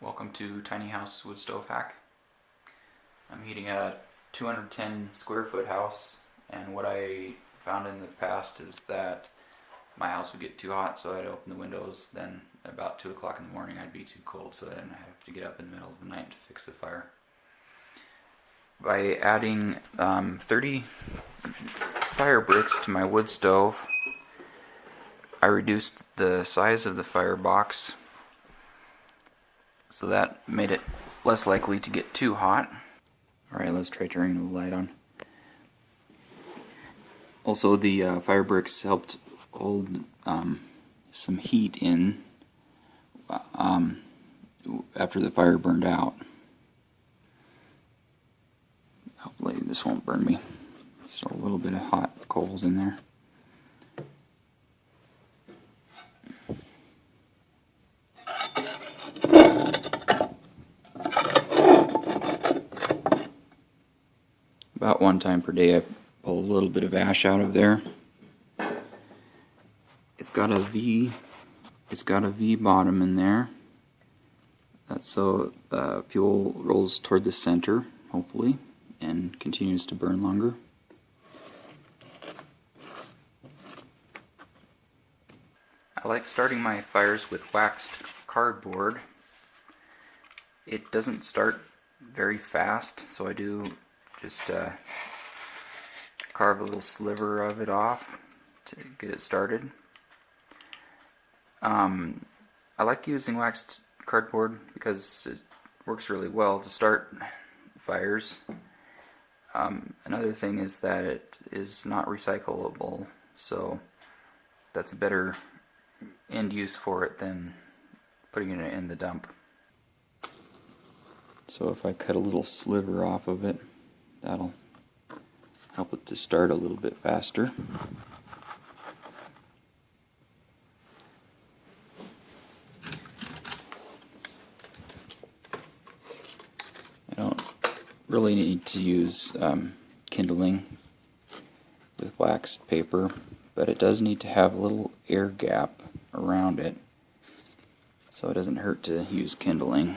Welcome to Tiny House Wood Stove Hack. I'm heating a 210 square foot house, and what I found in the past is that my house would get too hot, so I'd open the windows. Then about 2 o'clock in the morning I'd be too cold, so then I'd have to get up in the middle of the night to fix the fire. By adding 30 fire bricks to my wood stove, I reduced the size of the firebox, so that made it less likely to get too hot. Alright, let's try turning the light on. Also, the fire bricks helped hold some heat in after the fire burned out. Hopefully this won't burn me. So a little bit of hot coals in there. About one time per day I pull a little bit of ash out of there. It's got a V bottom in there. That's so fuel rolls toward the center, hopefully, and continues to burn longer. I like starting my fires with waxed cardboard. It doesn't start very fast, so I do just carve a little sliver of it off to get it started. I like using waxed cardboard because it works really well to start fires. Another thing is that it is not recyclable, so that's a better end use for it than putting it in the dump. So if I cut a little sliver off of it, that'll help it to start a little bit faster. I don't really need to use kindling with waxed paper, but it does need to have a little air gap around it, so it doesn't hurt to use kindling.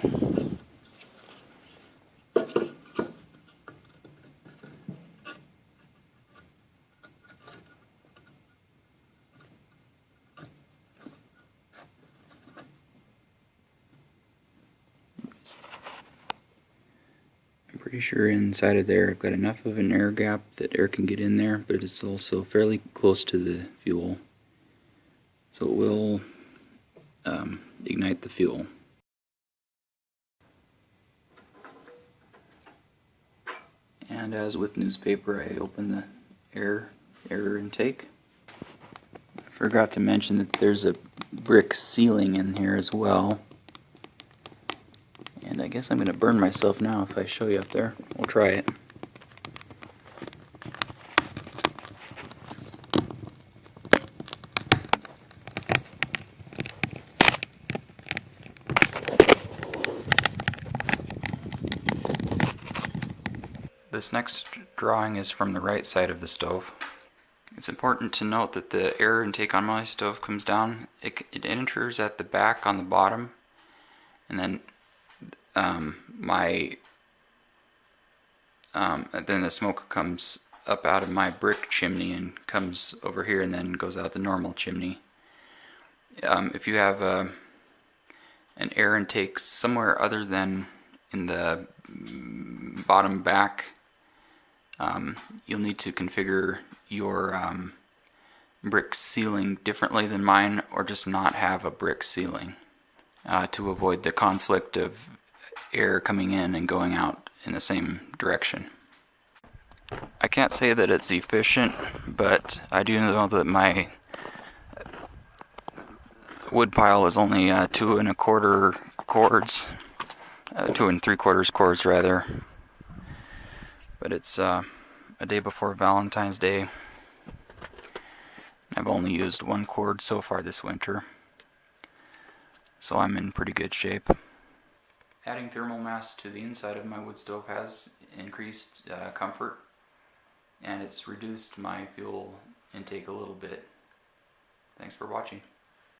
I'm pretty sure inside of there I've got enough of an air gap that air can get in there, but it's also fairly close to the fuel, so it will ignite the fuel. And as with newspaper, I open the air intake. I forgot to mention that there's a brick ceiling in here as well. And I guess I'm going to burn myself now if I show you up there. We'll try it. This next drawing is from the right side of the stove. It's important to note that the air intake on my stove comes down. It enters at the back on the bottom, and then then the smoke comes up out of my brick chimney and comes over here and then goes out the normal chimney. If you have an air intake somewhere other than in the bottom back, you'll need to configure your brick ceiling differently than mine, or just not have a brick ceiling to avoid the conflict of air coming in and going out in the same direction. I can't say that it's efficient, but I do know that my wood pile is only 2 1/4 cords, 2 3/4 cords rather. But it's a day before Valentine's Day. I've only used 1 cord so far this winter, so I'm in pretty good shape. Adding thermal mass to the inside of my wood stove has increased comfort, and it's reduced my fuel intake a little bit. Thanks for watching.